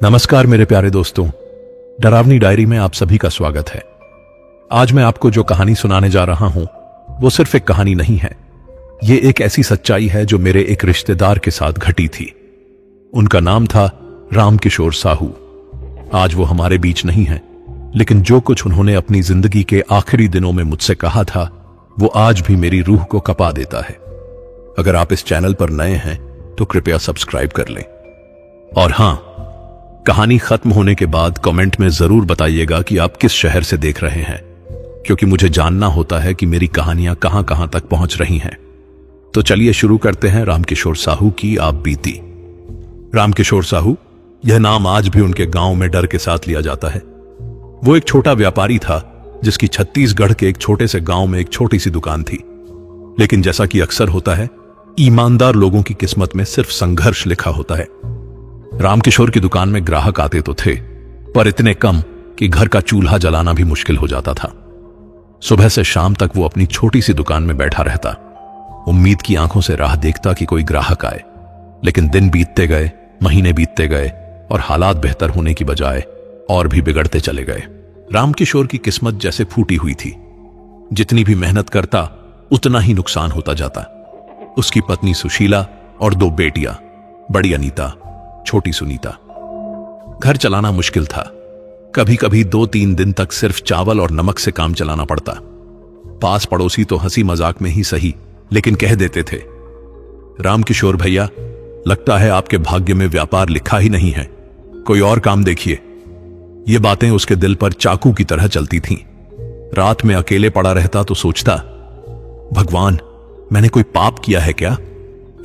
नमस्कार मेरे प्यारे दोस्तों, डरावनी डायरी में आप सभी का स्वागत है। आज मैं आपको जो कहानी सुनाने जा रहा हूं वो सिर्फ एक कहानी नहीं है। ये एक ऐसी सच्चाई है जो मेरे एक रिश्तेदार के साथ घटी थी। उनका नाम था रामकिशोर साहू। आज वो हमारे बीच नहीं है, लेकिन जो कुछ उन्होंने अपनी जिंदगी के आखिरी दिनों में मुझसे कहा था वो आज भी मेरी रूह को कपा देता है। अगर आप इस चैनल पर नए हैं तो कृपया सब्सक्राइब कर लें। और हां, कहानी खत्म होने के बाद कमेंट में जरूर बताइएगा कि आप किस शहर से देख रहे हैं, क्योंकि मुझे जानना होता है कि मेरी कहानियां कहां कहां तक पहुंच रही हैं। तो चलिए शुरू करते हैं रामकिशोर साहू की आप बीती। रामकिशोर साहू, यह नाम आज भी उनके गांव में डर के साथ लिया जाता है। वो एक छोटा व्यापारी था जिसकी छत्तीसगढ़ के एक छोटे से गांव में एक छोटी सी दुकान थी। लेकिन जैसा कि अक्सर होता है, ईमानदार लोगों की किस्मत में सिर्फ संघर्ष लिखा होता है। रामकिशोर की दुकान में ग्राहक आते तो थे, पर इतने कम कि घर का चूल्हा जलाना भी मुश्किल हो जाता था। सुबह से शाम तक वो अपनी छोटी सी दुकान में बैठा रहता, उम्मीद की आंखों से राह देखता कि कोई ग्राहक आए। लेकिन दिन बीतते गए, महीने बीतते गए और हालात बेहतर होने की बजाय और भी बिगड़ते चले गए। रामकिशोर की किस्मत जैसे फूटी हुई थी। जितनी भी मेहनत करता उतना ही नुकसान होता जाता। उसकी पत्नी सुशीला और 2 बेटियां, बड़ी अनीता, छोटी सुनीता। घर चलाना मुश्किल था। कभी कभी 2-3 दिन तक सिर्फ चावल और नमक से काम चलाना पड़ता। पास पड़ोसी तो हंसी मजाक में ही सही, लेकिन कह देते थे, रामकिशोर भैया, लगता है आपके भाग्य में व्यापार लिखा ही नहीं है, कोई और काम देखिए। ये बातें उसके दिल पर चाकू की तरह चलती थीं। रात में अकेले पड़ा रहता तो सोचता, भगवान, मैंने कोई पाप किया है क्या?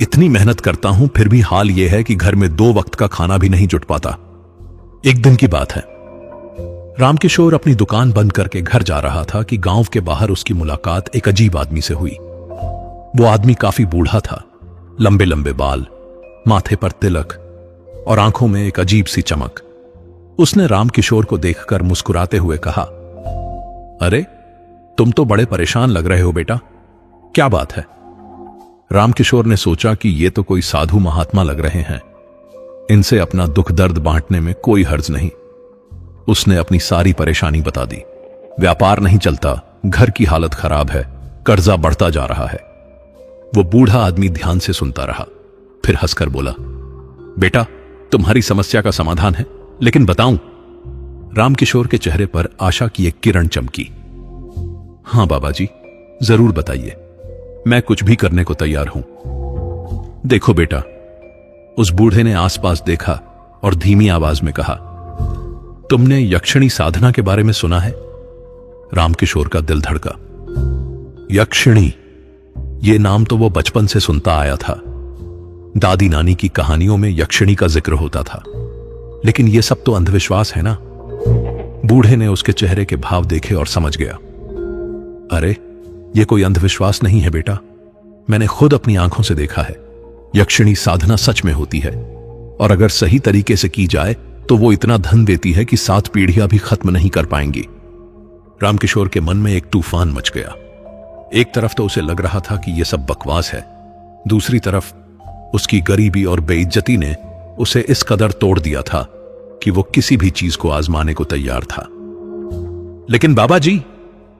इतनी मेहनत करता हूं फिर भी हाल यह है कि घर में 2 वक्त का खाना भी नहीं जुट पाता। एक दिन की बात है, रामकिशोर अपनी दुकान बंद करके घर जा रहा था कि गांव के बाहर उसकी मुलाकात एक अजीब आदमी से हुई। वो आदमी काफी बूढ़ा था, लंबे लंबे बाल, माथे पर तिलक और आंखों में एक अजीब सी चमक। उसने रामकिशोर को देखकर मुस्कुराते हुए कहा, अरे, तुम तो बड़े परेशान लग रहे हो बेटा, क्या बात है? रामकिशोर ने सोचा कि ये तो कोई साधु महात्मा लग रहे हैं, इनसे अपना दुख दर्द बांटने में कोई हर्ज नहीं। उसने अपनी सारी परेशानी बता दी। व्यापार नहीं चलता, घर की हालत खराब है, कर्जा बढ़ता जा रहा है। वो बूढ़ा आदमी ध्यान से सुनता रहा, फिर हंसकर बोला, बेटा, तुम्हारी समस्या का समाधान है, लेकिन बताऊं? रामकिशोर के चेहरे पर आशा की एक किरण चमकी। हां बाबा जी, जरूर बताइए, मैं कुछ भी करने को तैयार हूं। देखो बेटा, उस बूढ़े ने आसपास देखा और धीमी आवाज में कहा, तुमने यक्षिणी साधना के बारे में सुना है? रामकिशोर का दिल धड़का। यक्षिणी, ये नाम तो वो बचपन से सुनता आया था। दादी नानी की कहानियों में यक्षिणी का जिक्र होता था, लेकिन ये सब तो अंधविश्वास है ना। बूढ़े ने उसके चेहरे के भाव देखे और समझ गया। अरे, ये कोई अंधविश्वास नहीं है बेटा, मैंने खुद अपनी आंखों से देखा है। यक्षिणी साधना सच में होती है, और अगर सही तरीके से की जाए तो वो इतना धन देती है कि 7 पीढ़ियां भी खत्म नहीं कर पाएंगी। रामकिशोर के मन में एक तूफान मच गया। एक तरफ तो उसे लग रहा था कि यह सब बकवास है, दूसरी तरफ उसकी गरीबी और बेइज्जती ने उसे इस कदर तोड़ दिया था कि वो किसी भी चीज को आजमाने को तैयार था। लेकिन बाबा जी,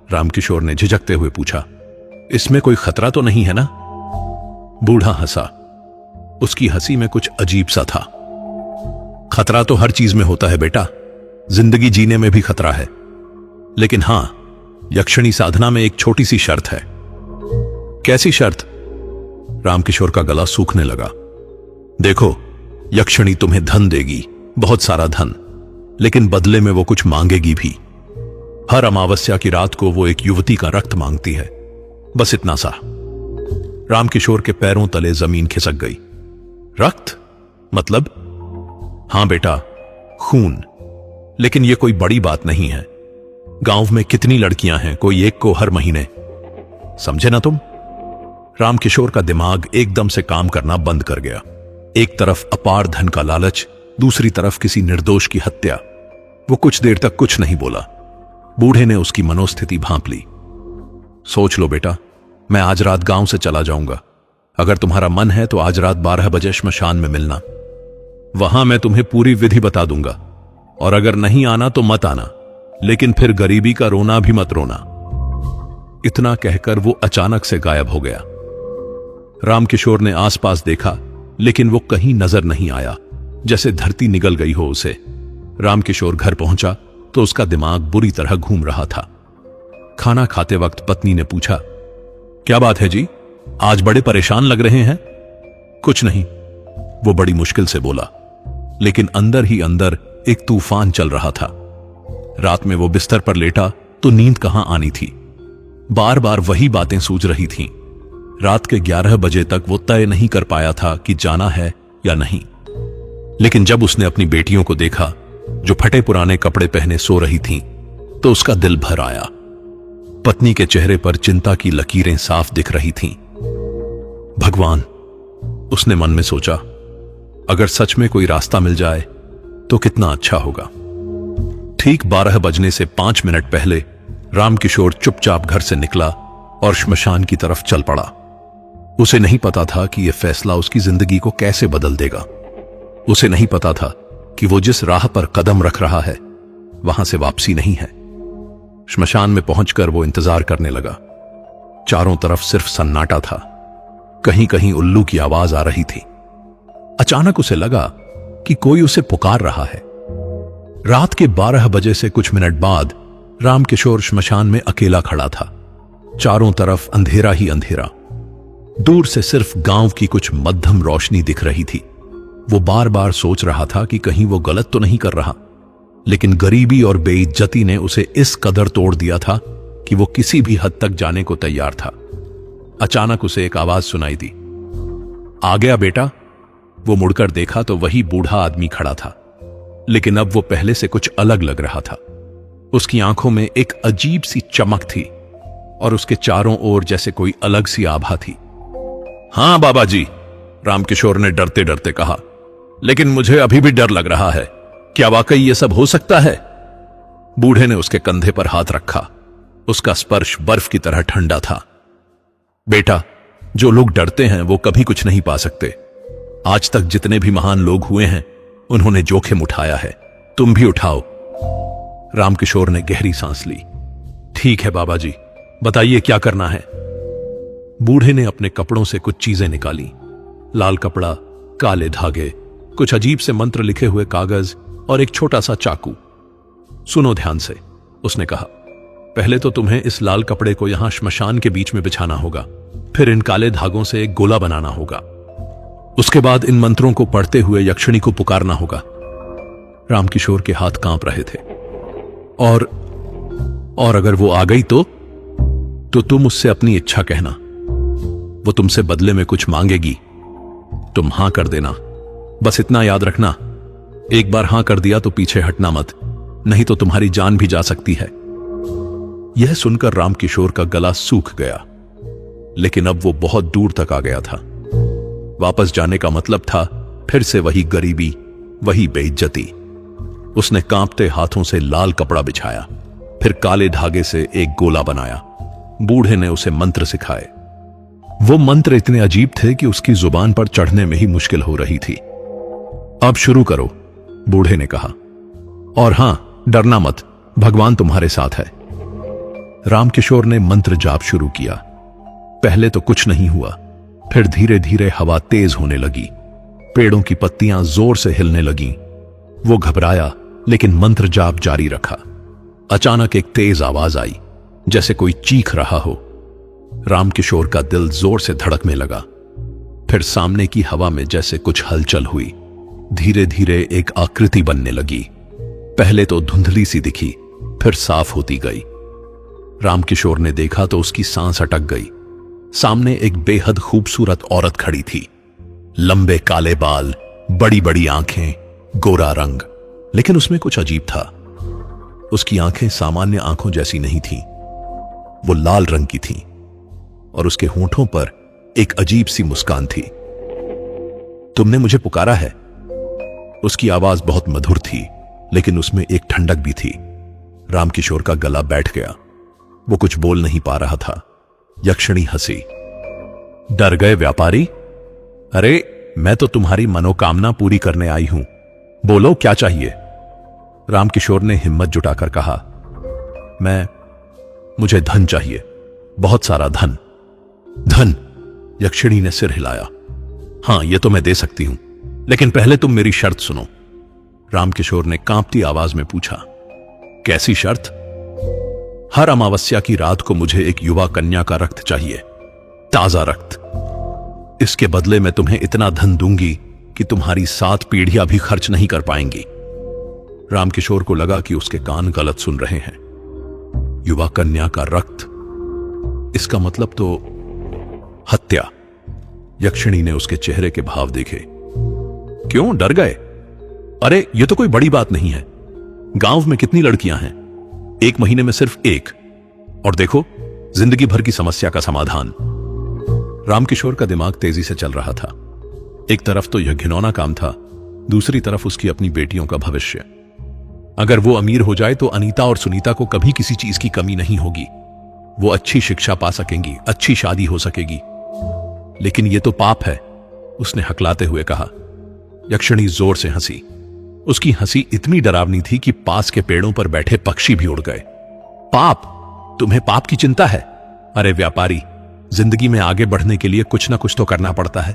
रामकिशोर ने झिझकते हुए पूछा, इसमें कोई खतरा तो नहीं है ना? बूढ़ा हंसा। उसकी हंसी में कुछ अजीब सा था। खतरा तो हर चीज में होता है बेटा, जिंदगी जीने में भी खतरा है। लेकिन हां, यक्षिणी साधना में एक छोटी सी शर्त है। कैसी शर्त? रामकिशोर का गला सूखने लगा। देखो, यक्षिणी तुम्हें धन देगी, बहुत सारा धन, लेकिन बदले में वो कुछ मांगेगी भी। हर अमावस्या की रात को वो एक युवती का रक्त मांगती है, बस इतना सा। रामकिशोर के पैरों तले जमीन खिसक गई। रक्त? मतलब? हां बेटा, खून। लेकिन ये कोई बड़ी बात नहीं है। गांव में कितनी लड़कियां हैं, कोई एक को हर महीने। समझे ना तुम? रामकिशोर का दिमाग एकदम से काम करना बंद कर गया। एक तरफ अपार धन का लालच, दूसरी तरफ किसी निर्दोष की हत्या। वो कुछ देर तक कुछ नहीं बोला। बूढ़े ने उसकी मनोस्थिति भांप ली। सोच लो बेटा, मैं आज रात गांव से चला जाऊंगा। अगर तुम्हारा मन है तो आज रात 12 बजे श्मशान में मिलना। वहां मैं तुम्हें पूरी विधि बता दूंगा, और अगर नहीं आना तो मत आना, लेकिन फिर गरीबी का रोना भी मत रोना। इतना कहकर वो अचानक से गायब हो गया। रामकिशोर ने आसपास देखा, लेकिन वो कहीं नजर नहीं आया, जैसे धरती निगल गई हो उसे। रामकिशोर घर पहुंचा तो उसका दिमाग बुरी तरह घूम रहा था। खाना खाते वक्त पत्नी ने पूछा, क्या बात है जी, आज बड़े परेशान लग रहे हैं? कुछ नहीं, वो बड़ी मुश्किल से बोला, लेकिन अंदर ही अंदर एक तूफान चल रहा था। रात में वो बिस्तर पर लेटा तो नींद कहां आनी थी। बार बार वही बातें सूझ रही थीं। रात के 11 बजे तक वो तय नहीं कर पाया था कि जाना है या नहीं। लेकिन जब उसने अपनी बेटियों को देखा जो फटे पुराने कपड़े पहने सो रही थीं, तो उसका दिल भर आया। पत्नी के चेहरे पर चिंता की लकीरें साफ दिख रही थीं। भगवान, उसने मन में सोचा, अगर सच में कोई रास्ता मिल जाए तो कितना अच्छा होगा। ठीक 12 बजने से 5 मिनट पहले रामकिशोर चुपचाप घर से निकला और श्मशान की तरफ चल पड़ा। उसे नहीं पता था कि यह फैसला उसकी जिंदगी को कैसे बदल देगा। उसे नहीं पता था कि वो जिस राह पर कदम रख रहा है वहां से वापसी नहीं है। श्मशान में पहुंचकर वो इंतजार करने लगा। चारों तरफ सिर्फ सन्नाटा था। कहीं कहीं उल्लू की आवाज आ रही थी। अचानक उसे लगा कि कोई उसे पुकार रहा है। रात के 12 बजे से कुछ मिनट बाद रामकिशोर श्मशान में अकेला खड़ा था। चारों तरफ अंधेरा ही अंधेरा। दूर से सिर्फ गांव की कुछ मध्यम रोशनी दिख रही थी। वो बार बार सोच रहा था कि कहीं वो गलत तो नहीं कर रहा, लेकिन गरीबी और बेइज्जती ने उसे इस कदर तोड़ दिया था कि वो किसी भी हद तक जाने को तैयार था। अचानक उसे एक आवाज सुनाई दी, आ गया बेटा। वो मुड़कर देखा तो वही बूढ़ा आदमी खड़ा था, लेकिन अब वो पहले से कुछ अलग लग रहा था। उसकी आंखों में एक अजीब सी चमक थी और उसके चारों ओर जैसे कोई अलग सी आभा थी। हां बाबा जी, रामकिशोर ने डरते डरते कहा, लेकिन मुझे अभी भी डर लग रहा है। क्या वाकई ये सब हो सकता है? बूढ़े ने उसके कंधे पर हाथ रखा। उसका स्पर्श बर्फ की तरह ठंडा था। बेटा, जो लोग डरते हैं वो कभी कुछ नहीं पा सकते। आज तक जितने भी महान लोग हुए हैं उन्होंने जोखिम उठाया है, तुम भी उठाओ। रामकिशोर ने गहरी सांस ली। ठीक है बाबा जी, बताइए क्या करना है। बूढ़े ने अपने कपड़ों से कुछ चीजें निकाली। लाल कपड़ा, काले धागे, कुछ अजीब से मंत्र लिखे हुए कागज और एक छोटा सा चाकू। सुनो ध्यान से, उसने कहा। पहले तो तुम्हें इस लाल कपड़े को यहां श्मशान के बीच में बिछाना होगा, फिर इन काले धागों से एक गोला बनाना होगा। उसके बाद इन मंत्रों को पढ़ते हुए यक्षिणी को पुकारना होगा। रामकिशोर के हाथ कांप रहे थे। और अगर वो आ गई तो तुम उससे अपनी इच्छा कहना। वो तुमसे बदले में कुछ मांगेगी, तुम हां कर देना। बस इतना याद रखना, एक बार हां कर दिया तो पीछे हटना मत, नहीं तो तुम्हारी जान भी जा सकती है। यह सुनकर रामकिशोर का गला सूख गया, लेकिन अब वो बहुत दूर तक आ गया था। वापस जाने का मतलब था फिर से वही गरीबी, वही बेइज्जती। उसने कांपते हाथों से लाल कपड़ा बिछाया, फिर काले धागे से एक गोला बनाया। बूढ़े ने उसे मंत्र सिखाए। वो मंत्र इतने अजीब थे कि उसकी जुबान पर चढ़ने में ही मुश्किल हो रही थी। अब शुरू करो, बूढ़े ने कहा। और हां, डरना मत, भगवान तुम्हारे साथ है। रामकिशोर ने मंत्र जाप शुरू किया। पहले तो कुछ नहीं हुआ, फिर धीरे धीरे हवा तेज होने लगी। पेड़ों की पत्तियां जोर से हिलने लगीं। वो घबराया, लेकिन मंत्र जाप जारी रखा। अचानक एक तेज आवाज आई, जैसे कोई चीख रहा हो। रामकिशोर का दिल जोर से धड़कने लगा। फिर सामने की हवा में जैसे कुछ हलचल हुई। धीरे धीरे एक आकृति बनने लगी। पहले तो धुंधली सी दिखी, फिर साफ होती गई। रामकिशोर ने देखा तो उसकी सांस अटक गई। सामने एक बेहद खूबसूरत औरत खड़ी थी। लंबे काले बाल, बड़ी बड़ी आंखें, गोरा रंग, लेकिन उसमें कुछ अजीब था। उसकी आंखें सामान्य आंखों जैसी नहीं थीं, वो लाल रंग की थीं और उसके होंठों पर एक अजीब सी मुस्कान थी। तुमने मुझे पुकारा है। उसकी आवाज बहुत मधुर थी, लेकिन उसमें एक ठंडक भी थी। रामकिशोर का गला बैठ गया। वो कुछ बोल नहीं पा रहा था। यक्षिणी हंसी। डर गए व्यापारी? अरे, मैं तो तुम्हारी मनोकामना पूरी करने आई हूं, बोलो क्या चाहिए। रामकिशोर ने हिम्मत जुटाकर कहा, मुझे धन चाहिए, बहुत सारा धन। धन? यक्षिणी ने सिर हिलाया। हां, यह तो मैं दे सकती हूं, लेकिन पहले तुम मेरी शर्त सुनो। रामकिशोर ने कांपती आवाज में पूछा, कैसी शर्त? हर अमावस्या की रात को मुझे एक युवा कन्या का रक्त चाहिए, ताजा रक्त। इसके बदले मैं तुम्हें इतना धन दूंगी कि तुम्हारी 7 पीढ़ियां भी खर्च नहीं कर पाएंगी। रामकिशोर को लगा कि उसके कान गलत सुन रहे हैं। युवा कन्या का रक्त, इसका मतलब तो हत्या। यक्षिणी ने उसके चेहरे के भाव देखे। क्यों, डर गए? अरे यह तो कोई बड़ी बात नहीं है। गांव में कितनी लड़कियां हैं, 1 महीने में सिर्फ 1, और देखो जिंदगी भर की समस्या का समाधान। रामकिशोर का दिमाग तेजी से चल रहा था। एक तरफ तो यह घिनौना काम था, दूसरी तरफ उसकी अपनी बेटियों का भविष्य। अगर वो अमीर हो जाए तो अनीता और सुनीता को कभी किसी चीज की कमी नहीं होगी। वो अच्छी शिक्षा पा सकेंगी, अच्छी शादी हो सकेगी। लेकिन ये तो पाप है, उसने हकलाते हुए कहा। यक्षिणी जोर से हंसी। उसकी हंसी इतनी डरावनी थी कि पास के पेड़ों पर बैठे पक्षी भी उड़ गए। पाप? तुम्हें पाप की चिंता है? अरे व्यापारी, जिंदगी में आगे बढ़ने के लिए कुछ ना कुछ तो करना पड़ता है।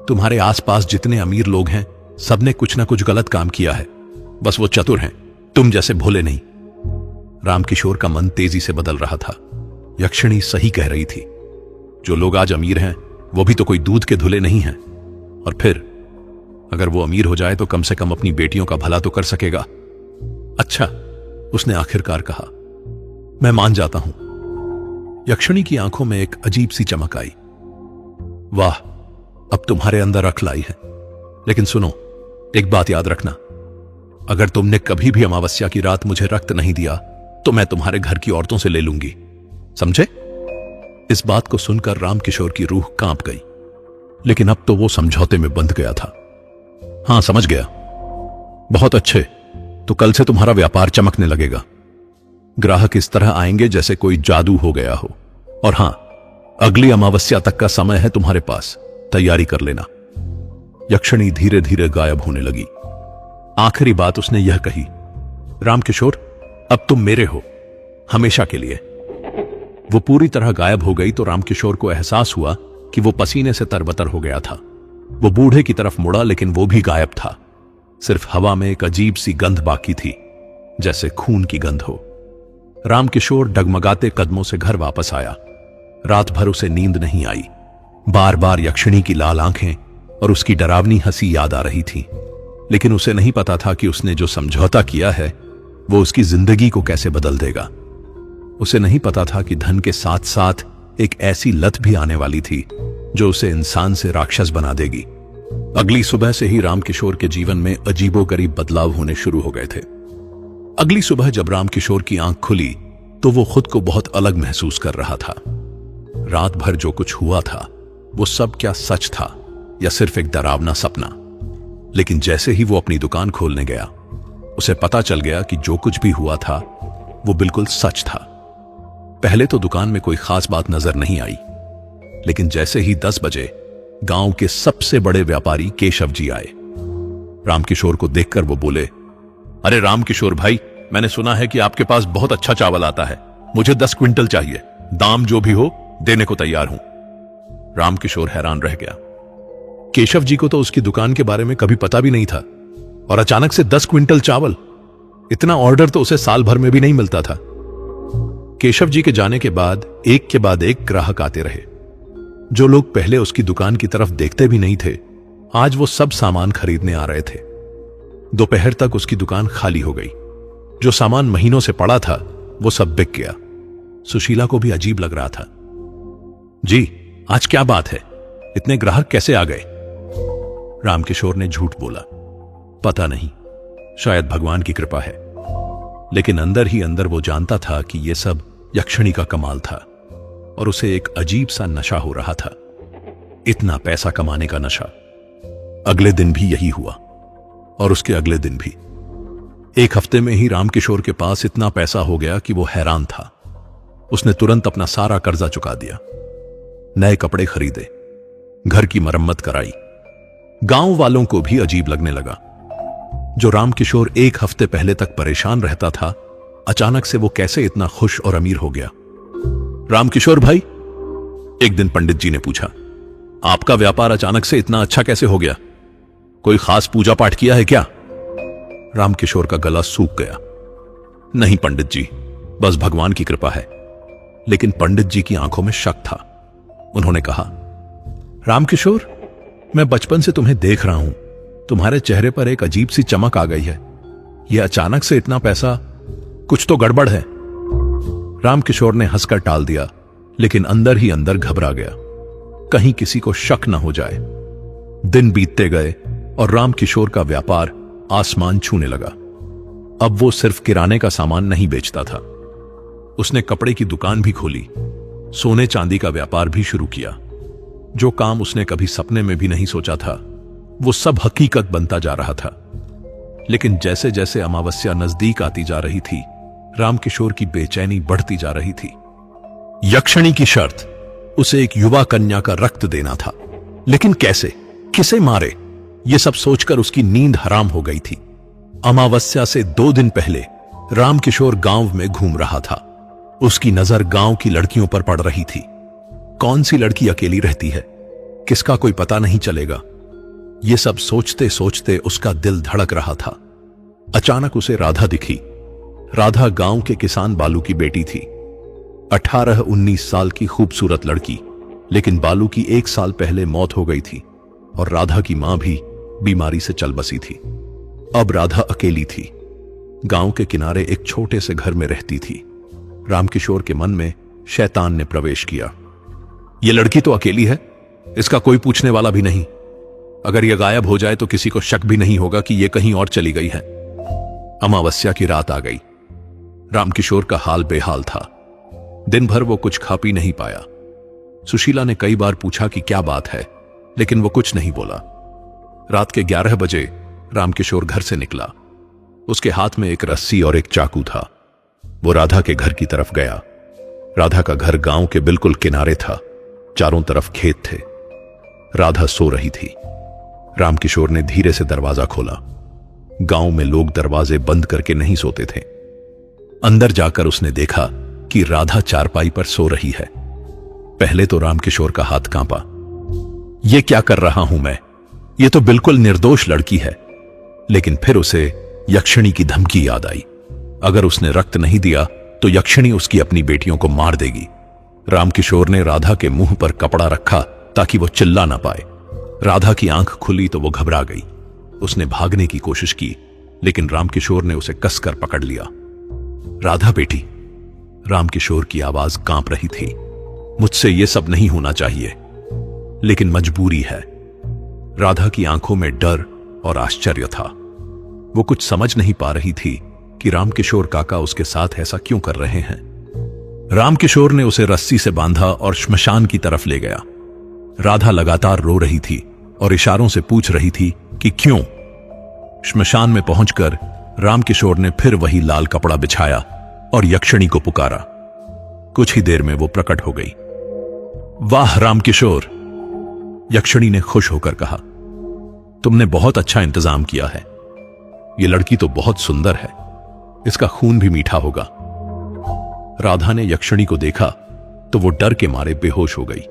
तुम्हारे आसपास जितने अमीर लोग हैं, सबने कुछ ना कुछ गलत काम किया है। बस वो चतुर हैं, तुम जैसे भोले नहीं। रामकिशोर का मन तेजी से बदल रहा था। यक्षिणी सही कह रही थी। जो लोग आज अमीर हैं, वो भी तो कोई दूध के धुले नहीं हैं। और फिर अगर वो अमीर हो जाए तो कम से कम अपनी बेटियों का भला तो कर सकेगा। अच्छा, उसने आखिरकार कहा, मैं मान जाता हूं। यक्षिणी की आंखों में एक अजीब सी चमक आई। वाह, अब तुम्हारे अंदर अक्ल आई है। लेकिन सुनो, एक बात याद रखना, अगर तुमने कभी भी अमावस्या की रात मुझे रक्त नहीं दिया तो मैं तुम्हारे घर की औरतों से ले लूंगी, समझे? इस बात को सुनकर रामकिशोर की रूह कांप गई। लेकिन अब तो वो समझौते में बंध गया था। हां, समझ गया। बहुत अच्छे, तो कल से तुम्हारा व्यापार चमकने लगेगा। ग्राहक इस तरह आएंगे जैसे कोई जादू हो गया हो। और हां, अगली अमावस्या तक का समय है तुम्हारे पास, तैयारी कर लेना। यक्षिणी धीरे धीरे गायब होने लगी। आखिरी बात उसने यह कही, रामकिशोर, अब तुम मेरे हो, हमेशा के लिए। वो पूरी तरह गायब हो गई तो रामकिशोर को एहसास हुआ कि वो पसीने से तरबतर हो गया था। वो बूढ़े की तरफ मुड़ा, लेकिन वो भी गायब था। सिर्फ हवा में एक अजीब सी गंध बाकी थी, जैसे खून की गंध हो। रामकिशोर डगमगाते कदमों से घर वापस आया। रात भर उसे नींद नहीं आई। बार बार यक्षिणी की लाल आंखें और उसकी डरावनी हंसी याद आ रही थी। लेकिन उसे नहीं पता था कि उसने जो समझौता किया है वो उसकी जिंदगी को कैसे बदल देगा। उसे नहीं पता था कि धन के साथ साथ एक ऐसी लत भी आने वाली थी जो उसे इंसान से राक्षस बना देगी। अगली सुबह से ही रामकिशोर के जीवन में अजीबोगरीब बदलाव होने शुरू हो गए थे। अगली सुबह जब रामकिशोर की आंख खुली तो वो खुद को बहुत अलग महसूस कर रहा था। रात भर जो कुछ हुआ था वो सब क्या सच था या सिर्फ एक डरावना सपना? लेकिन जैसे ही वो अपनी दुकान खोलने गया, उसे पता चल गया कि जो कुछ भी हुआ था वो बिल्कुल सच था। पहले तो दुकान में कोई खास बात नजर नहीं आई, लेकिन जैसे ही 10 बजे गांव के सबसे बड़े व्यापारी केशव जी आए। रामकिशोर को देखकर वो बोले, अरे रामकिशोर भाई, मैंने सुना है कि आपके पास बहुत अच्छा चावल आता है। मुझे 10 क्विंटल चाहिए, दाम जो भी हो देने को तैयार हूं। रामकिशोर हैरान रह गया। केशव जी को तो उसकी दुकान के बारे में कभी पता भी नहीं था, और अचानक से 10 क्विंटल चावल, इतना ऑर्डर तो उसे साल भर में भी नहीं मिलता था। केशव जी के जाने के बाद एक ग्राहक आते रहे। जो लोग पहले उसकी दुकान की तरफ देखते भी नहीं थे, आज वो सब सामान खरीदने आ रहे थे। दोपहर तक उसकी दुकान खाली हो गई। जो सामान महीनों से पड़ा था वो सब बिक गया। सुशीला को भी अजीब लग रहा था। जी, आज क्या बात है, इतने ग्राहक कैसे आ गए? रामकिशोर ने झूठ बोला, पता नहीं, शायद भगवान की कृपा है। लेकिन अंदर ही अंदर वो जानता था कि यह सब यक्षिणी का कमाल था, और उसे एक अजीब सा नशा हो रहा था, इतना पैसा कमाने का नशा। अगले दिन भी यही हुआ, और उसके अगले दिन भी। एक हफ्ते में ही रामकिशोर के पास इतना पैसा हो गया कि वो हैरान था। उसने तुरंत अपना सारा कर्जा चुका दिया, नए कपड़े खरीदे, घर की मरम्मत कराई, गांव वालों को भी अजीब लगने लगा। जो रामकिशोर एक हफ्ते पहले तक परेशान रहता था, अचानक से वो कैसे इतना खुश और अमीर हो गया। रामकिशोर भाई, एक दिन पंडित जी ने पूछा, आपका व्यापार अचानक से इतना अच्छा कैसे हो गया? कोई खास पूजा पाठ किया है क्या? रामकिशोर का गला सूख गया। नहीं पंडित जी, बस भगवान की कृपा है। लेकिन पंडित जी की आंखों में शक था। उन्होंने कहा, रामकिशोर, मैं बचपन से तुम्हें देख रहा हूं। तुम्हारे चेहरे पर एक अजीब सी चमक आ गई है। यह अचानक से इतना पैसा, कुछ तो गड़बड़ है। रामकिशोर ने हंसकर टाल दिया, लेकिन अंदर ही अंदर घबरा गया, कहीं किसी को शक न हो जाए। दिन बीतते गए और रामकिशोर का व्यापार आसमान छूने लगा। अब वो सिर्फ किराने का सामान नहीं बेचता था। उसने कपड़े की दुकान भी खोली, सोने चांदी का व्यापार भी शुरू किया। जो काम उसने कभी सपने में भी नहीं सोचा था, वो सब हकीकत बनता जा रहा था। लेकिन जैसे जैसे अमावस्या नजदीक आती जा रही थी, रामकिशोर की बेचैनी बढ़ती जा रही थी। यक्षिणी की शर्त उसे एक युवा कन्या का रक्त देना था, लेकिन कैसे, किसे मारे, यह सब सोचकर उसकी नींद हराम हो गई थी। अमावस्या से 2 दिन पहले रामकिशोर गांव में घूम रहा था। उसकी नजर गांव की लड़कियों पर पड़ रही थी। कौन सी लड़की अकेली रहती है, किसका कोई पता नहीं चलेगा। यह सब सोचते सोचते उसका दिल धड़क रहा था। अचानक उसे राधा दिखी। राधा गांव के किसान बालू की बेटी थी। 18-19 साल की खूबसूरत लड़की, लेकिन बालू की 1 साल पहले मौत हो गई थी और राधा की मां भी बीमारी से चल बसी थी। अब राधा अकेली थी। गांव के किनारे एक छोटे से घर में रहती थी। रामकिशोर के मन में शैतान ने प्रवेश किया। यह लड़की तो अकेली है, इसका कोई पूछने वाला भी नहीं। अगर यह गायब हो जाए तो किसी को शक भी नहीं होगा कि यह कहीं और चली गई है। अमावस्या की रात आ गई। रामकिशोर का हाल बेहाल था। दिन भर वो कुछ खा पी नहीं पाया। सुशीला ने कई बार पूछा कि क्या बात है, लेकिन वो कुछ नहीं बोला। रात के 11 बजे रामकिशोर घर से निकला। उसके हाथ में एक रस्सी और एक चाकू था। वो राधा के घर की तरफ गया। राधा का घर गांव के बिल्कुल किनारे था। चारों तरफ खेत थे। राधा सो रही थी। रामकिशोर ने धीरे से दरवाजा खोला। गांव में लोग दरवाजे बंद करके नहीं सोते थे। अंदर जाकर उसने देखा कि राधा चारपाई पर सो रही है। पहले तो रामकिशोर का हाथ कांपा। यह क्या कर रहा हूं मैं? यह तो बिल्कुल निर्दोष लड़की है। लेकिन फिर उसे यक्षिणी की धमकी याद आई। अगर उसने रक्त नहीं दिया तो यक्षिणी उसकी अपनी बेटियों को मार देगी। रामकिशोर ने राधा के मुंह पर कपड़ा रखा ताकि वो चिल्ला ना पाए। राधा की आंख खुली तो वो घबरा गई। उसने भागने की कोशिश की, लेकिन रामकिशोर ने उसे कसकर पकड़ लिया। राधा बेटी, रामकिशोर की आवाज कांप रही थी। मुझसे यह सब नहीं होना चाहिए, लेकिन मजबूरी है। राधा की आंखों में डर और आश्चर्य था। वो कुछ समझ नहीं पा रही थी कि रामकिशोर काका उसके साथ ऐसा क्यों कर रहे हैं। रामकिशोर ने उसे रस्सी से बांधा और श्मशान की तरफ ले गया। राधा लगातार रो रही थी और इशारों से पूछ रही थी कि क्यों। श्मशान में पहुंचकर रामकिशोर ने फिर वही लाल कपड़ा बिछाया और यक्षिणी को पुकारा। कुछ ही देर में वो प्रकट हो गई। वाह रामकिशोर, यक्षिणी ने खुश होकर कहा, तुमने बहुत अच्छा इंतजाम किया है। ये लड़की तो बहुत सुंदर है, इसका खून भी मीठा होगा। राधा ने यक्षिणी को देखा तो वो डर के मारे बेहोश हो गई।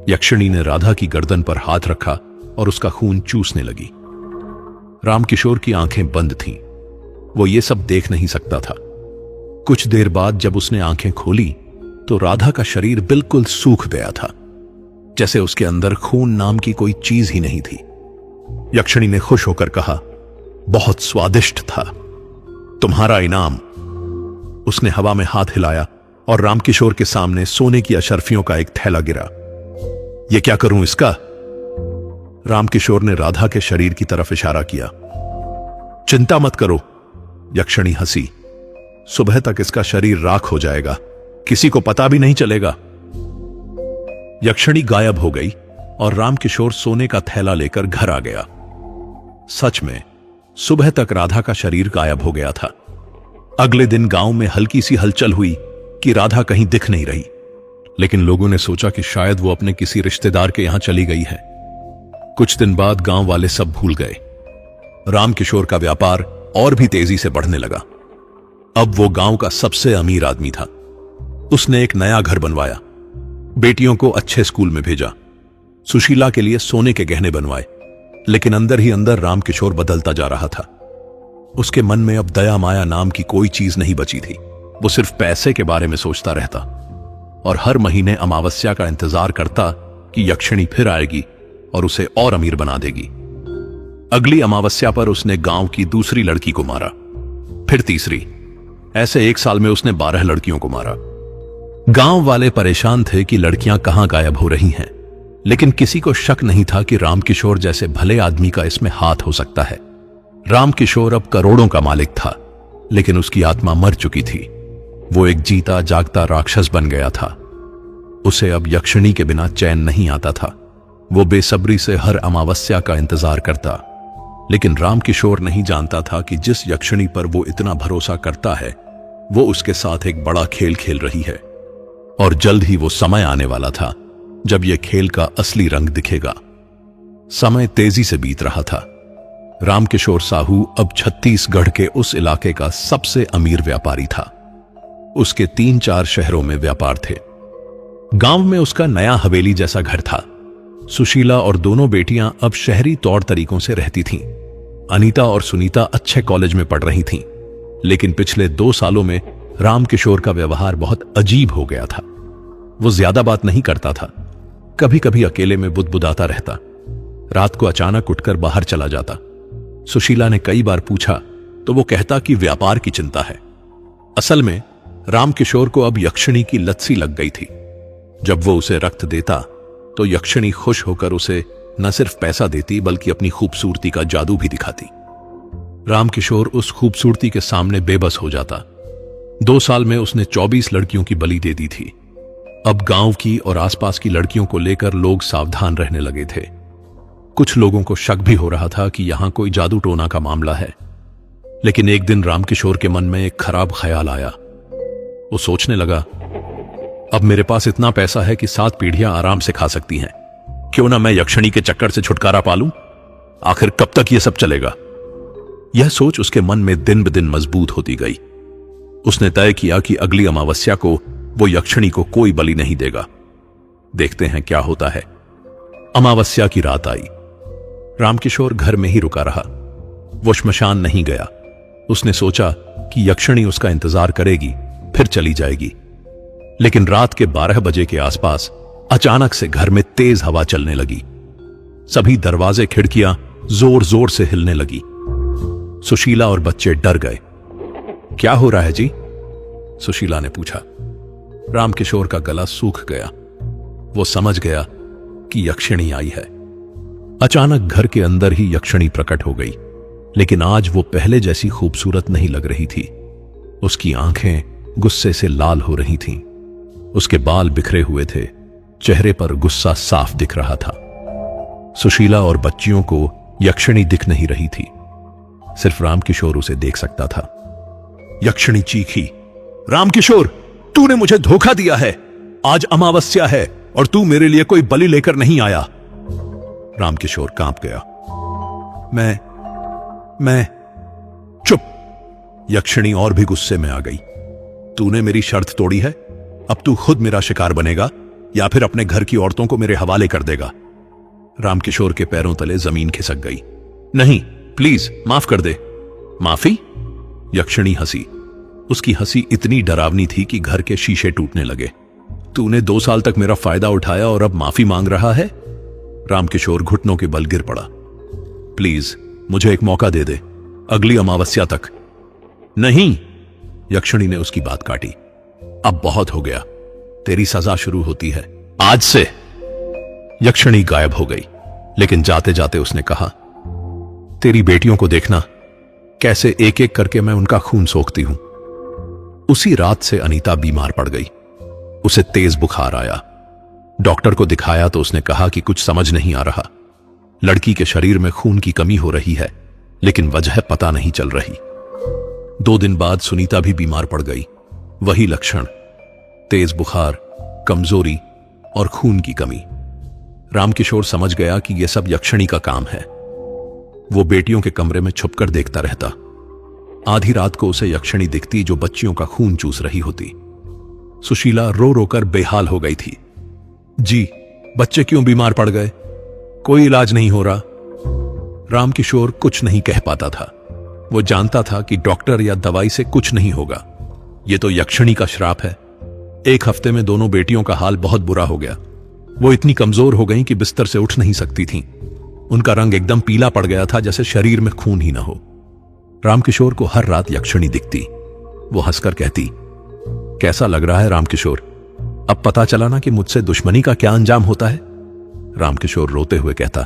यक्षिणी ने राधा की गर्दन पर हाथ रखा और उसका खून चूसने लगी। रामकिशोर की आंखें बंद थीं। वो ये सब देख नहीं सकता था। कुछ देर बाद जब उसने आंखें खोली तो राधा का शरीर बिल्कुल सूख गया था, जैसे उसके अंदर खून नाम की कोई चीज ही नहीं थी। यक्षिणी ने खुश होकर कहा, बहुत स्वादिष्ट था, तुम्हारा इनाम। उसने हवा में हाथ हिलाया और रामकिशोर के सामने सोने की अशर्फियों का एक थैला गिरा। यह क्या करूं इसका? रामकिशोर ने राधा के शरीर की तरफ इशारा किया। चिंता मत करो, यक्षिणी हंसी। सुबह तक इसका शरीर राख हो जाएगा, किसी को पता भी नहीं चलेगा। यक्षिणी गायब हो गई और रामकिशोर सोने का थैला लेकर घर आ गया। सच में सुबह तक राधा का शरीर गायब हो गया था। अगले दिन गांव में हल्की सी हलचल हुई कि राधा कहीं दिख नहीं रही, लेकिन लोगों ने सोचा कि शायद वो अपने किसी रिश्तेदार के यहां चली गई है। कुछ दिन बाद गांव वाले सब भूल गए। रामकिशोर का व्यापार और भी तेजी से बढ़ने लगा। अब वो गांव का सबसे अमीर आदमी था। उसने एक नया घर बनवाया, बेटियों को अच्छे स्कूल में भेजा, सुशीला के लिए सोने के गहने बनवाए। लेकिन अंदर ही अंदर रामकिशोर बदलता जा रहा था। उसके मन में अब दया माया नाम की कोई चीज नहीं बची थी। वो सिर्फ पैसे के बारे में सोचता रहता और हर महीने अमावस्या का इंतजार करता कि यक्षिणी फिर आएगी और उसे और अमीर बना देगी। अगली अमावस्या पर उसने गांव की दूसरी लड़की को मारा, फिर तीसरी। ऐसे एक साल में उसने 12 लड़कियों को मारा। गांव वाले परेशान थे कि लड़कियां कहां गायब हो रही हैं, लेकिन किसी को शक नहीं था कि रामकिशोर जैसे भले आदमी का इसमें हाथ हो सकता है। रामकिशोर अब करोड़ों का मालिक था, लेकिन उसकी आत्मा मर चुकी थी। वो एक जीता जागता राक्षस बन गया था। उसे अब यक्षिणी के बिना चैन नहीं आता था। वो बेसब्री से हर अमावस्या का इंतजार करता, लेकिन रामकिशोर नहीं जानता था कि जिस यक्षिणी पर वो इतना भरोसा करता है, वो उसके साथ एक बड़ा खेल खेल रही है। और जल्द ही वो समय आने वाला था जब ये खेल का असली रंग दिखेगा। समय तेजी से बीत रहा था। रामकिशोर साहू अब छत्तीसगढ़ के उस इलाके का सबसे अमीर व्यापारी था। उसके 3-4 शहरों में व्यापार थे। गांव में उसका नया हवेली जैसा घर था। सुशीला और दोनों बेटियां अब शहरी तौर तरीकों से रहती थीं। अनीता और सुनीता अच्छे कॉलेज में पढ़ रही थीं, लेकिन पिछले 2 सालों में रामकिशोर का व्यवहार बहुत अजीब हो गया था। वो ज्यादा बात नहीं करता था, कभी कभी अकेले में बुदबुदाता रहता, रात को अचानक उठकर बाहर चला जाता। सुशीला ने कई बार पूछा तो वो कहता कि व्यापार की चिंता है। असल में रामकिशोर को अब यक्षिणी की लत सी लग गई थी। जब वो उसे रक्त देता तो यक्षिणी खुश होकर उसे न सिर्फ पैसा देती बल्कि अपनी खूबसूरती का जादू भी दिखाती। रामकिशोर उस खूबसूरती के सामने बेबस हो जाता। 2 साल में उसने 24 लड़कियों की बलि दे दी थी। अब गांव की और आसपास की लड़कियों को लेकर लोग सावधान रहने लगे थे। कुछ लोगों को शक भी हो रहा था कि यहां कोई जादू टोना का मामला है। लेकिन एक दिन रामकिशोर के मन में एक खराब ख्याल आया। वो सोचने लगा, अब मेरे पास इतना पैसा है कि 7 पीढ़ियां आराम से खा सकती हैं। क्यों ना मैं यक्षिणी के चक्कर से छुटकारा पा लूं? आखिर कब तक यह सब चलेगा? यह सोच उसके मन में दिन ब दिन मजबूत होती गई। उसने तय किया कि अगली अमावस्या को वो यक्षिणी को कोई बलि नहीं देगा। देखते हैं क्या होता है। अमावस्या की रात आई। रामकिशोर घर में ही रुका रहा। वो श्मशान नहीं गया। उसने सोचा कि यक्षिणी उसका इंतजार करेगी, फिर चली जाएगी। लेकिन रात के 12 बजे के आसपास अचानक से घर में तेज हवा चलने लगी। सभी दरवाजे खिड़कियां जोर जोर से हिलने लगी। सुशीला और बच्चे डर गए। क्या हो रहा है जी? सुशीला ने पूछा। रामकिशोर का गला सूख गया। वो समझ गया कि यक्षिणी आई है। अचानक घर के अंदर ही यक्षिणी प्रकट हो गई, लेकिन आज वो पहले जैसी खूबसूरत नहीं लग रही थी। उसकी आंखें गुस्से से लाल हो रही थीं। उसके बाल बिखरे हुए थे, चेहरे पर गुस्सा साफ दिख रहा था। सुशीला और बच्चियों को यक्षिणी दिख नहीं रही थी, सिर्फ रामकिशोर उसे देख सकता था। यक्षिणी चीखी, रामकिशोर, तूने मुझे धोखा दिया है। आज अमावस्या है और तू मेरे लिए कोई बलि लेकर नहीं आया। रामकिशोर कांप गया। मैं चुप। यक्षिणी और भी गुस्से में आ गई। तूने मेरी शर्त तोड़ी है। अब तू खुद मेरा शिकार बनेगा या फिर अपने घर की औरतों को मेरे हवाले कर देगा। रामकिशोर के पैरों तले जमीन खिसक गई। नहीं, प्लीज माफ कर दे। माफी? यक्षिणी हंसी। उसकी हंसी इतनी डरावनी थी कि घर के शीशे टूटने लगे। तूने 2 साल तक मेरा फायदा उठाया और अब माफी मांग रहा है? रामकिशोर घुटनों के बल गिर पड़ा। प्लीज मुझे एक मौका दे दे, अगली अमावस्या तक। नहीं, यक्षिणी ने उसकी बात काटी। अब बहुत हो गया, तेरी सजा शुरू होती है आज से। यक्षिणी गायब हो गई, लेकिन जाते जाते उसने कहा, तेरी बेटियों को देखना, कैसे एक एक करके मैं उनका खून सोखती हूं। उसी रात से अनीता बीमार पड़ गई। उसे तेज बुखार आया। डॉक्टर को दिखाया तो उसने कहा कि कुछ समझ नहीं आ रहा। लड़की के शरीर में खून की कमी हो रही है, लेकिन वजह पता नहीं चल रही। 2 दिन बाद सुनीता भी बीमार पड़ गई। वही लक्षण, तेज बुखार, कमजोरी और खून की कमी। रामकिशोर समझ गया कि यह सब यक्षिणी का काम है। वो बेटियों के कमरे में छुपकर देखता रहता। आधी रात को उसे यक्षिणी दिखती जो बच्चियों का खून चूस रही होती। सुशीला रो रोकर बेहाल हो गई थी। जी, बच्चे क्यों बीमार पड़ गए? कोई इलाज नहीं हो रहा। रामकिशोर कुछ नहीं कह पाता था। वो जानता था कि डॉक्टर या दवाई से कुछ नहीं होगा। ये तो यक्षिणी का श्राप है। एक हफ्ते में दोनों बेटियों का हाल बहुत बुरा हो गया। वो इतनी कमजोर हो गईं कि बिस्तर से उठ नहीं सकती थीं। उनका रंग एकदम पीला पड़ गया था, जैसे शरीर में खून ही ना हो। रामकिशोर को हर रात यक्षिणी दिखती। वो हंसकर कहती, कैसा लग रहा है रामकिशोर? अब पता चला ना कि मुझसे दुश्मनी का क्या अंजाम होता है। रामकिशोर रोते हुए कहता,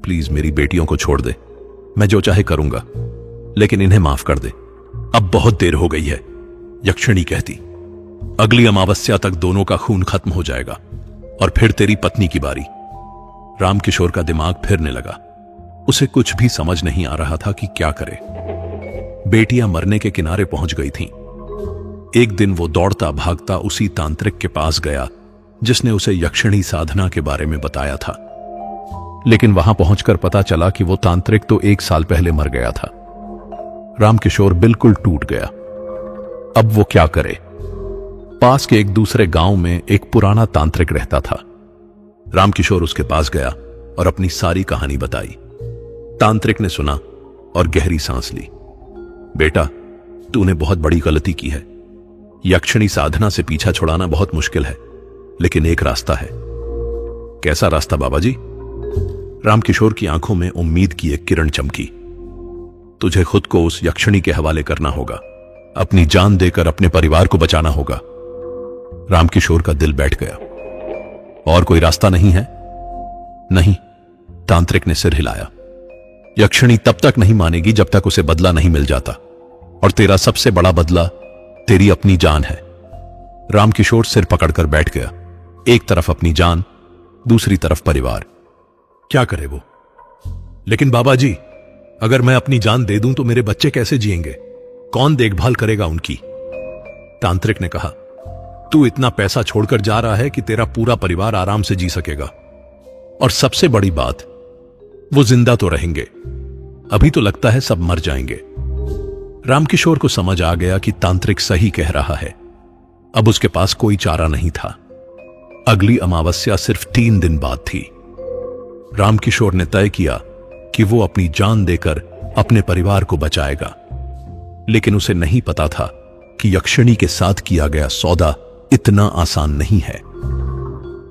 प्लीज मेरी बेटियों को छोड़ दे। मैं जो चाहे करूंगा, लेकिन इन्हें माफ कर दे। अब बहुत देर हो गई है। यक्षिणी कहती, अगली अमावस्या तक दोनों का खून खत्म हो जाएगा और फिर तेरी पत्नी की बारी। रामकिशोर का दिमाग फिरने लगा। उसे कुछ भी समझ नहीं आ रहा था कि क्या करे। बेटियां मरने के किनारे पहुंच गई थीं। एक दिन वो दौड़ता भागता उसी तांत्रिक के पास गया जिसने उसे यक्षिणी साधना के बारे में बताया था। लेकिन वहां पहुंचकर पता चला कि वो तांत्रिक तो 1 साल पहले मर गया था। रामकिशोर बिल्कुल टूट गया। अब वो क्या करे? पास के एक दूसरे गांव में एक पुराना तांत्रिक रहता था। रामकिशोर उसके पास गया और अपनी सारी कहानी बताई। तांत्रिक ने सुना और गहरी सांस ली। बेटा, तूने बहुत बड़ी गलती की है। यक्षिणी साधना से पीछा छुड़ाना बहुत मुश्किल है, लेकिन एक रास्ता है। कैसा रास्ता बाबा जी? रामकिशोर की आंखों में उम्मीद की एक किरण चमकी। तुझे खुद को उस यक्षिणी के हवाले करना होगा। अपनी जान देकर अपने परिवार को बचाना होगा। रामकिशोर का दिल बैठ गया। और कोई रास्ता नहीं है? नहीं, तांत्रिक ने सिर हिलाया। यक्षिणी तब तक नहीं मानेगी जब तक उसे बदला नहीं मिल जाता, और तेरा सबसे बड़ा बदला तेरी अपनी जान है। रामकिशोर सिर पकड़कर बैठ गया। एक तरफ अपनी जान, दूसरी तरफ परिवार। क्या करे वो? लेकिन बाबा जी, अगर मैं अपनी जान दे दूं तो मेरे बच्चे कैसे जिएंगे? कौन देखभाल करेगा उनकी? तांत्रिक ने कहा, तू इतना पैसा छोड़कर जा रहा है कि तेरा पूरा परिवार आराम से जी सकेगा। और सबसे बड़ी बात, वो जिंदा तो रहेंगे। अभी तो लगता है सब मर जाएंगे। रामकिशोर को समझ आ गया कि तांत्रिक सही कह रहा है। अब उसके पास कोई चारा नहीं था। अगली अमावस्या सिर्फ 3 दिन बाद थी। रामकिशोर ने तय किया कि वो अपनी जान देकर अपने परिवार को बचाएगा। लेकिन उसे नहीं पता था कि यक्षिणी के साथ किया गया सौदा इतना आसान नहीं है।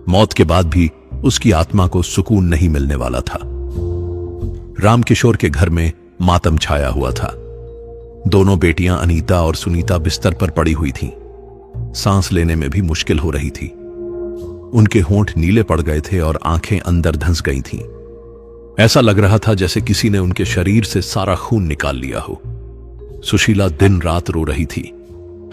मौत के बाद भी उसकी आत्मा को सुकून नहीं मिलने वाला था। रामकिशोर के घर में मातम छाया हुआ था। दोनों बेटियां अनीता और सुनीता बिस्तर पर पड़ी हुई थीं। सांस लेने में भी मुश्किल हो रही थी। उनके होंठ नीले पड़ गए थे और आंखें अंदर धंस गई थीं। ऐसा लग रहा था जैसे किसी ने उनके शरीर से सारा खून निकाल लिया हो। सुशीला दिन रात रो रही थी।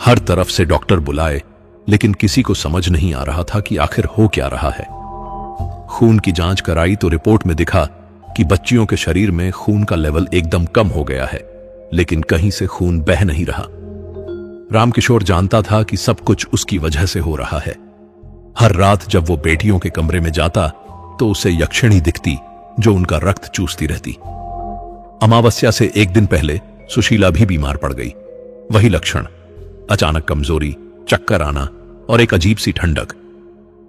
हर तरफ से डॉक्टर बुलाए, लेकिन किसी को समझ नहीं आ रहा था कि आखिर हो क्या रहा है। खून की जांच कराई तो रिपोर्ट में दिखा कि बच्चियों के शरीर में खून का लेवल एकदम कम हो गया है, लेकिन कहीं से खून बह नहीं रहा। रामकिशोर जानता था कि सब कुछ उसकी वजह से हो रहा है। हर रात जब वो बेटियों के कमरे में जाता तो उसे यक्षिणी दिखती जो उनका रक्त चूसती रहती। अमावस्या से 1 दिन पहले सुशीला भी बीमार पड़ गई। वही लक्षण, अचानक कमजोरी, चक्कर आना और एक अजीब सी ठंडक।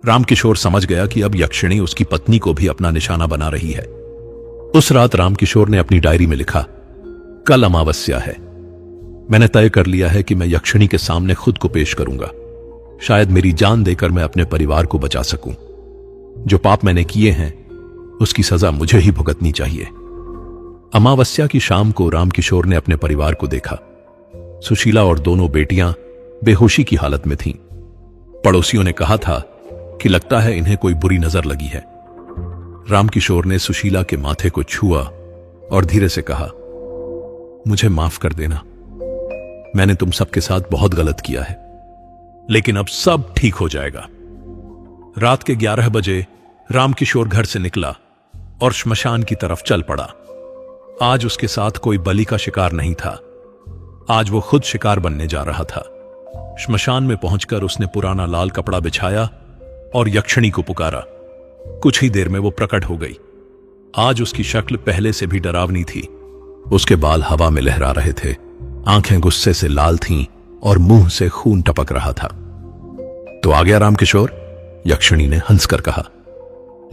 रामकिशोर समझ गया कि अब यक्षिणी उसकी पत्नी को भी अपना निशाना बना रही है। उस रात रामकिशोर ने अपनी डायरी में लिखा, कल अमावस्या है। मैंने तय कर लिया है कि मैं यक्षिणी के सामने खुद को पेश करूंगा। शायद मेरी जान देकर मैं अपने परिवार को बचा सकूं। जो पाप मैंने किए हैं उसकी सजा मुझे ही भुगतनी चाहिए। अमावस्या की शाम को रामकिशोर ने अपने परिवार को देखा। सुशीला और दोनों बेटियां बेहोशी की हालत में थीं। पड़ोसियों ने कहा था कि लगता है इन्हें कोई बुरी नजर लगी है। रामकिशोर ने सुशीला के माथे को छुआ और धीरे से कहा, मुझे माफ कर देना। मैंने तुम सबके साथ बहुत गलत किया है, लेकिन अब सब ठीक हो जाएगा। रात के 11 बजे रामकिशोर घर से निकला और श्मशान की तरफ चल पड़ा। आज उसके साथ कोई बलि का शिकार नहीं था। आज वो खुद शिकार बनने जा रहा था। श्मशान में पहुंचकर उसने पुराना लाल कपड़ा बिछाया और यक्षिणी को पुकारा, कुछ ही देर में वो प्रकट हो गई। आज उसकी शक्ल पहले से भी डरावनी थी। उसके बाल हवा में लहरा रहे थे, आंखें गुस्से से लाल थीं और मुंह से खून टपक रहा था। तो आ गया रामकिशोर, यक्षिणी ने हंसकर कहा।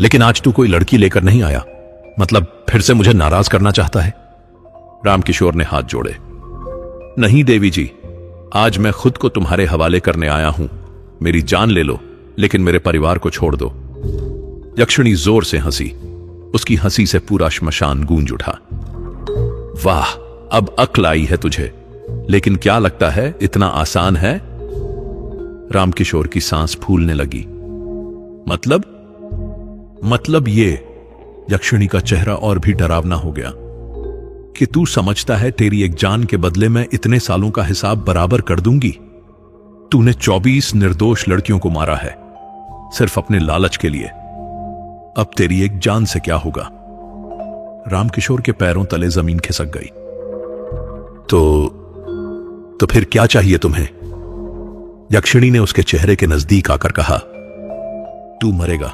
लेकिन आज तू कोई लड़की लेकर नहीं आया, मतलब फिर से मुझे नाराज करना चाहता है? रामकिशोर ने हाथ जोड़े। नहीं देवी जी, आज मैं खुद को तुम्हारे हवाले करने आया हूं। मेरी जान ले लो, लेकिन मेरे परिवार को छोड़ दो। यक्षिणी जोर से हंसी। उसकी हंसी से पूरा श्मशान गूंज उठा। वाह, अब अक्ल आई है तुझे, लेकिन क्या लगता है इतना आसान है? रामकिशोर की सांस फूलने लगी। मतलब ये, यक्षिणी का चेहरा और भी डरावना हो गया, कि तू समझता है तेरी एक जान के बदले मैं इतने सालों का हिसाब बराबर कर दूंगी? तूने 24 निर्दोष लड़कियों को मारा है, सिर्फ अपने लालच के लिए। अब तेरी एक जान से क्या होगा? रामकिशोर के पैरों तले जमीन खिसक गई। तो फिर क्या चाहिए तुम्हें? यक्षिणी ने उसके चेहरे के नजदीक आकर कहा। तू मरेगा,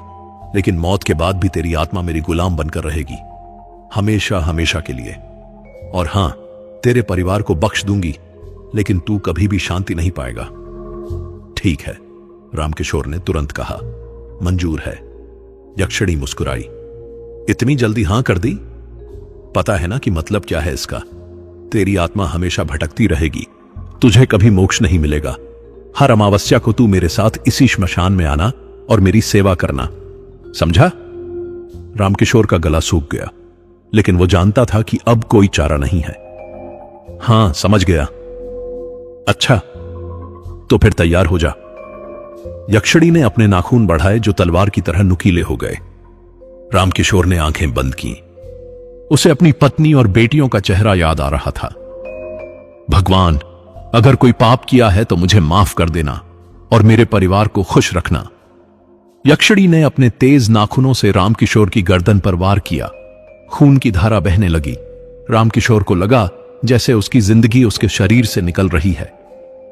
लेकिन मौत के बाद भी तेरी आत्मा मेरी गुलाम बनकर रहेगी, हमेशा हमेशा के लिए। और हां, तेरे परिवार को बख्श दूंगी, लेकिन तू कभी भी शांति नहीं पाएगा। ठीक है, रामकिशोर ने तुरंत कहा। मंजूर है। यक्षिणी मुस्कुराई। इतनी जल्दी हां कर दी? पता है ना कि मतलब क्या है इसका? तेरी आत्मा हमेशा भटकती रहेगी, तुझे कभी मोक्ष नहीं मिलेगा। हर अमावस्या को तू मेरे साथ इसी श्मशान में आना और मेरी सेवा करना, समझा? रामकिशोर का गला सूख गया, लेकिन वो जानता था कि अब कोई चारा नहीं है। हां, समझ गया। अच्छा, तो फिर तैयार हो जा। यक्षिणी ने अपने नाखून बढ़ाए जो तलवार की तरह नुकीले हो गए। रामकिशोर ने आंखें बंद की। उसे अपनी पत्नी और बेटियों का चेहरा याद आ रहा था। भगवान, अगर कोई पाप किया है तो मुझे माफ कर देना और मेरे परिवार को खुश रखना। यक्षिणी ने अपने तेज नाखूनों से रामकिशोर की गर्दन पर वार किया। खून की धारा बहने लगी। रामकिशोर को लगा जैसे उसकी जिंदगी उसके शरीर से निकल रही है,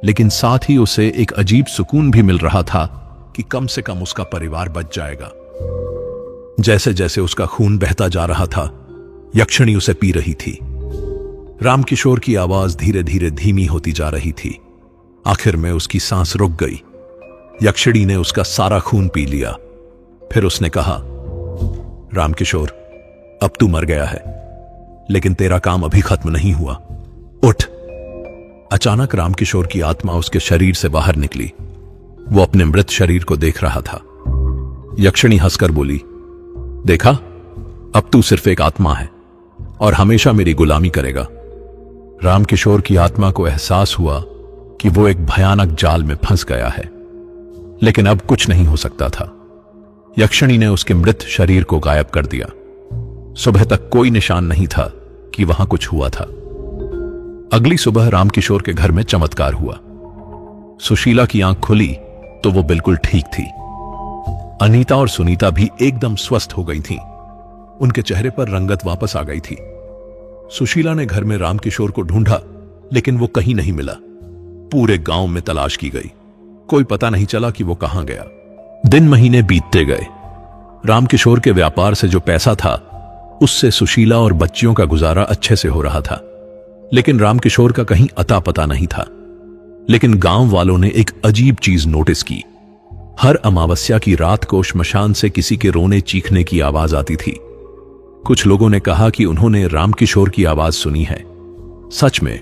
लेकिन साथ ही उसे एक अजीब सुकून भी मिल रहा था कि कम से कम उसका परिवार बच जाएगा। जैसे जैसे उसका खून बहता जा रहा था, यक्षिणी उसे पी रही थी। रामकिशोर की आवाज धीरे धीरे धीमी होती जा रही थी। आखिर में उसकी सांस रुक गई। यक्षिणी ने उसका सारा खून पी लिया। फिर उसने कहा, रामकिशोर, अब तू मर गया है, लेकिन तेरा काम अभी खत्म नहीं हुआ। उठ। अचानक रामकिशोर की आत्मा उसके शरीर से बाहर निकली। वो अपने मृत शरीर को देख रहा था। यक्षिणी हंसकर बोली, देखा, अब तू सिर्फ एक आत्मा है और हमेशा मेरी गुलामी करेगा। रामकिशोर की आत्मा को एहसास हुआ कि वो एक भयानक जाल में फंस गया है, लेकिन अब कुछ नहीं हो सकता था। यक्षिणी ने उसके मृत शरीर को गायब कर दिया। सुबह तक कोई निशान नहीं था कि वहां कुछ हुआ था। अगली सुबह रामकिशोर के घर में चमत्कार हुआ। सुशीला की आंख खुली तो वो बिल्कुल ठीक थी। अनीता और सुनीता भी एकदम स्वस्थ हो गई थीं। उनके चेहरे पर रंगत वापस आ गई थी। सुशीला ने घर में रामकिशोर को ढूंढा, लेकिन वो कहीं नहीं मिला। पूरे गांव में तलाश की गई, कोई पता नहीं चला कि वो कहां गया। दिन महीने बीतते गए। रामकिशोर के व्यापार से जो पैसा था, उससे सुशीला और बच्चियों का गुजारा अच्छे से हो रहा था, लेकिन रामकिशोर का कहीं अता पता नहीं था। लेकिन गांव वालों ने एक अजीब चीज नोटिस की। हर अमावस्या की रात को श्मशान से किसी के रोने चीखने की आवाज आती थी। कुछ लोगों ने कहा कि उन्होंने रामकिशोर की आवाज सुनी है। सच में,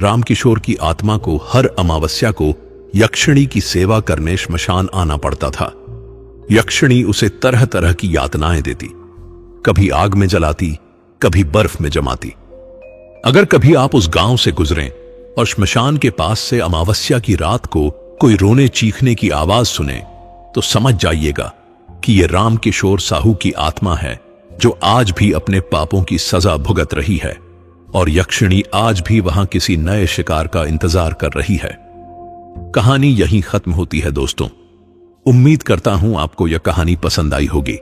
रामकिशोर की आत्मा को हर अमावस्या को यक्षिणी की सेवा करने श्मशान आना पड़ता था। यक्षिणी उसे तरह तरह की यातनाएं देती, कभी आग में जलाती, कभी बर्फ में जमाती। अगर कभी आप उस गांव से गुजरें और श्मशान के पास से अमावस्या की रात को कोई रोने चीखने की आवाज सुने, तो समझ जाइएगा कि यह रामकिशोर साहू की आत्मा है, जो आज भी अपने पापों की सजा भुगत रही है, और यक्षिणी आज भी वहां किसी नए शिकार का इंतजार कर रही है। कहानी यहीं खत्म होती है दोस्तों। उम्मीद करता हूं आपको यह कहानी पसंद आई होगी।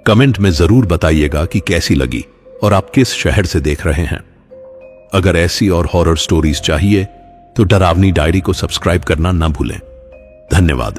कमेंट में जरूर बताइएगा कि कैसी लगी और आप किस शहर से देख रहे हैं। अगर ऐसी और हॉरर स्टोरीज चाहिए तो डरावनी डायरी को सब्सक्राइब करना ना भूलें। धन्यवाद।